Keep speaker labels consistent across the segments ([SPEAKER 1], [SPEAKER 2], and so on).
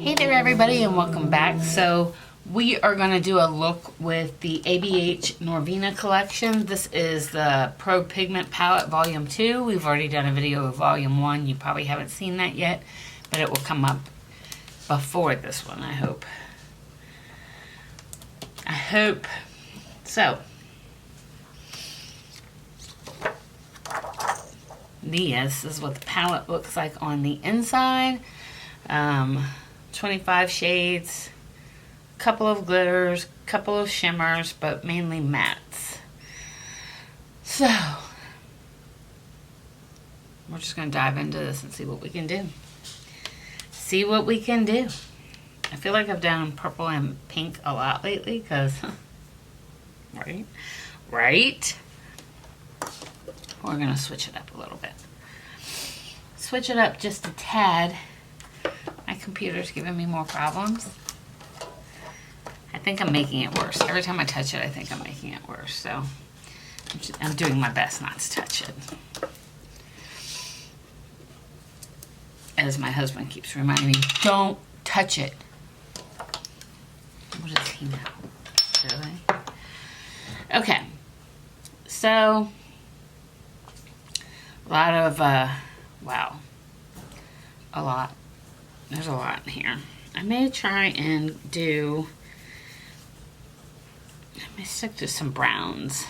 [SPEAKER 1] Hey there everybody and welcome back. So we are going to do a look with the ABH Norvina collection. This is the Pro Pigment Palette Volume 2. We've already done a video of Volume 1. You probably haven't seen that yet, but it will come up before this one, I hope. So, this is what the palette looks like on the inside. 25 shades, couple of glitters, couple of shimmers, but mainly mattes. So, we're just going to dive into this and see what we can do. See what we can do. I feel like I've done purple and pink a lot lately because, right? We're going to switch it up a little bit. Switch it up just a tad. My computer's giving me more problems. I think I'm making it worse. Every time I touch it, I think I'm making it worse. So I'm doing my best not to touch it. As my husband keeps reminding me, don't touch it. What does he know? Really? Okay. So, a lot of, wow. A lot. There's a lot in here. I may try and do, I may stick to some browns.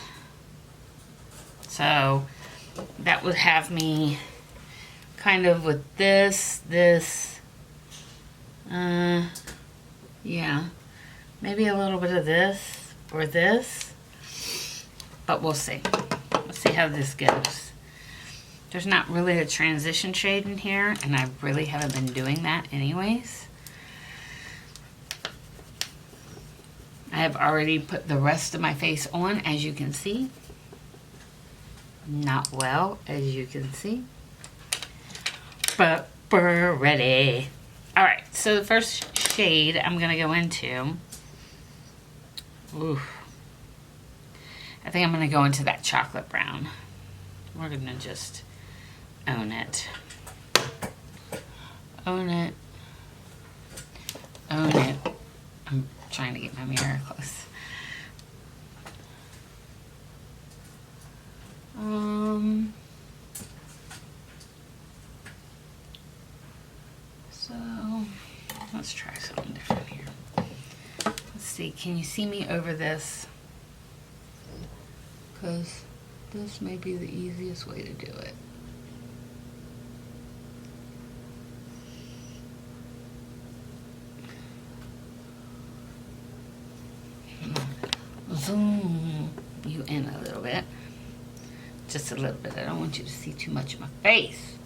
[SPEAKER 1] So that would have me kind of with this, yeah, maybe a little bit of this or this, but we'll see. Let's see how this goes. There's not really a transition shade in here, and I really haven't been doing that anyways. I have already put the rest of my face on, as you can see. Not well, as you can see. But we're ready. Alright, so the first shade I'm going to go into, I think I'm going to go into that chocolate brown. We're going to just own it. Own it. Own it. I'm trying to get my mirror close. So let's try something different here. Let's see, can you see me over this? Because this may be the easiest way to do it. Zoom you in a little bit. Just a little bit. I don't want you to see too much of my face.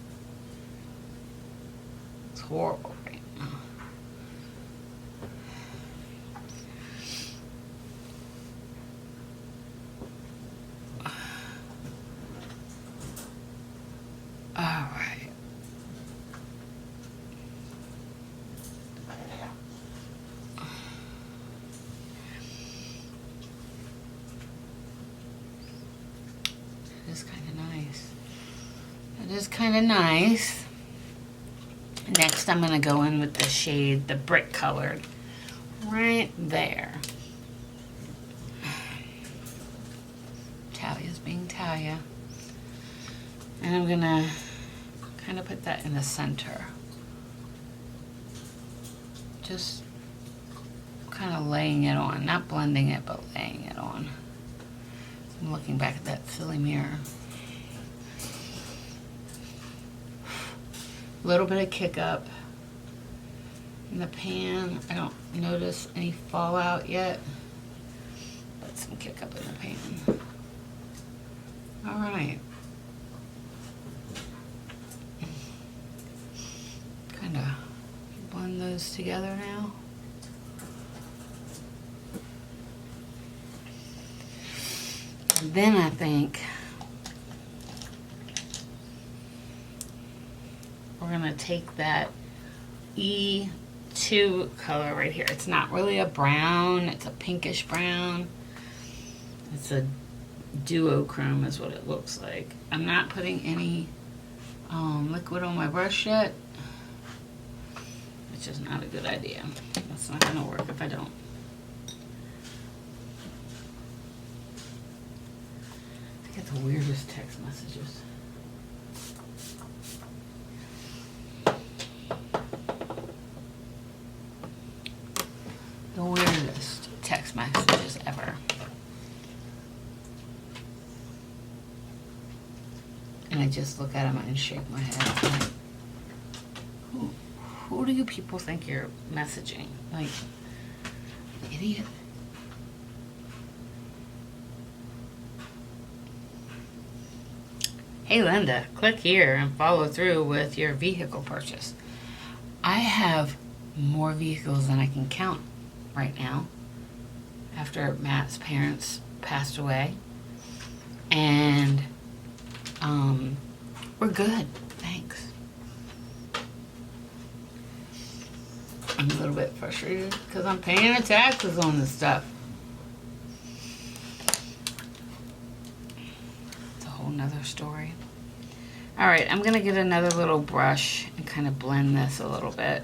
[SPEAKER 1] It's horrible right now. Alright. It is kind of nice. It is kind of nice. Next, I'm going to go in with the shade, the brick colored, right there. Talia's being Talia. And I'm going to kind of put that in the center. Just kind of laying it on. Not blending it, but laying it on. I'm looking back at that silly mirror. A little bit of kick up in the pan. I don't notice any fallout yet, but some kick up in the pan. All right. Kind of blend those together now. And then I think we're going to take that E2 color right here. It's not really a brown, it's a pinkish brown. It's a duochrome is what it looks like. I'm not putting any liquid on my brush yet. which is not a good idea. That's not gonna work if I don't. I get the weirdest text messages. The weirdest text messages ever. And I just look at them and shake my head. Like, who do you people think you're messaging? Like, idiot. Hey Linda, click here and follow through with your vehicle purchase. I have more vehicles than I can count right now after Matt's parents passed away. And we're good, thanks. I'm a little bit frustrated because I'm paying the taxes on this stuff. It's a whole nother story. All right, I'm gonna get another little brush and kind of blend this a little bit.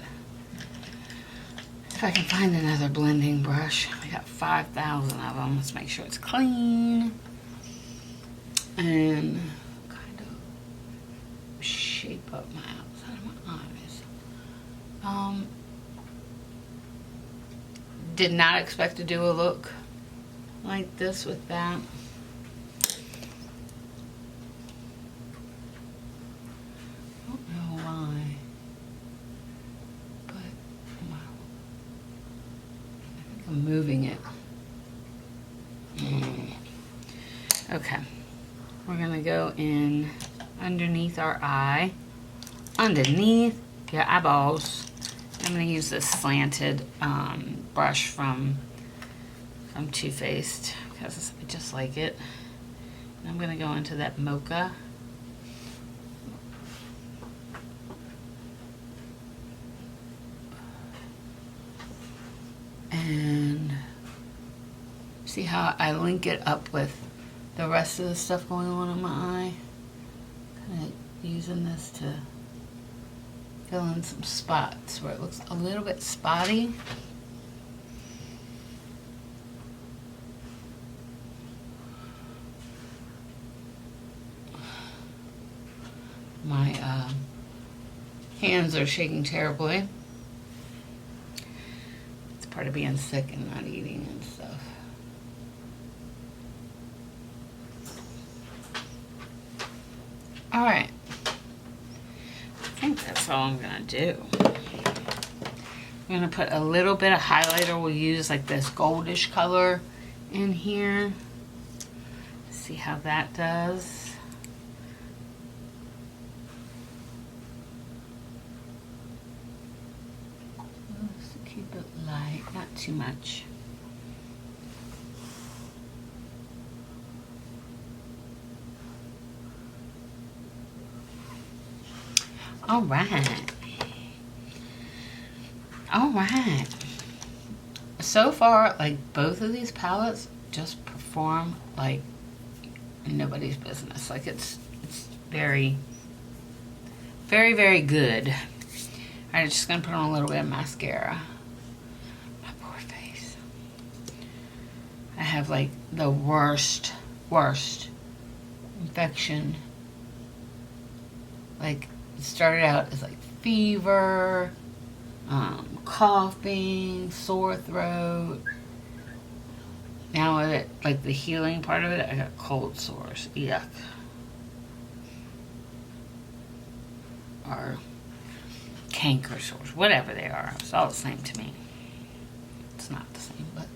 [SPEAKER 1] If I can find another blending brush. I got 5,000 of them. Let's make sure it's clean. And kind of shape up my outside of my eyes. Did not expect to do a look like this with that. I don't know why, but wow. I think I'm moving it. Okay, we're gonna go in underneath our eye, underneath your eyeballs. I'm gonna use this slanted brush from Too Faced because I just like it. And I'm gonna go into that mocha. And see how I link it up with the rest of the stuff going on in my eye. Kind of using this to fill in some spots where it looks a little bit spotty. My hands are shaking terribly. It's part of being sick and not eating and stuff. All right. I think that's all I'm gonna do. I'm gonna put a little bit of highlighter. We'll use like this goldish color in here. See how that does. Just keep it light, not too much. All right. All right. So far, like both of these palettes just perform like nobody's business. Like it's very, very, very good. All right, just gonna put on a little bit of mascara. My poor face. I have like the worst infection. Like, it started out as like fever, coughing, sore throat. Now with it, like the healing part of it, I got cold sores. Yuck. Or canker sores, whatever they are. It's all the same to me. It's not the same, but.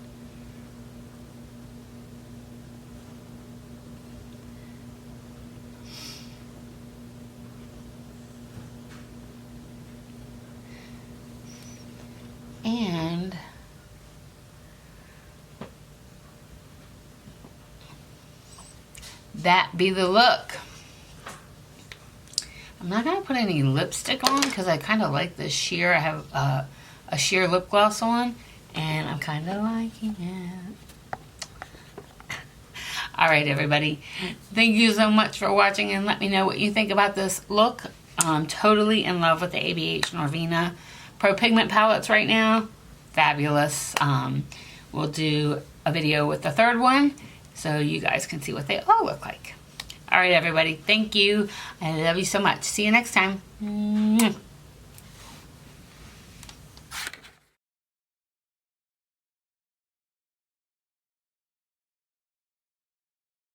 [SPEAKER 1] And that be the look. I'm not going to put any lipstick on because I kind of like this sheer. I have a sheer lip gloss on and I'm kind of liking it. Alright everybody, thank you so much for watching and let me know what you think about this look. I'm totally in love with the ABH Norvina Pro Pigment palettes right now. Fabulous. We'll do a video with the third one so you guys can see what they all look like. All right, everybody. Thank you. I love you so much. See you next time.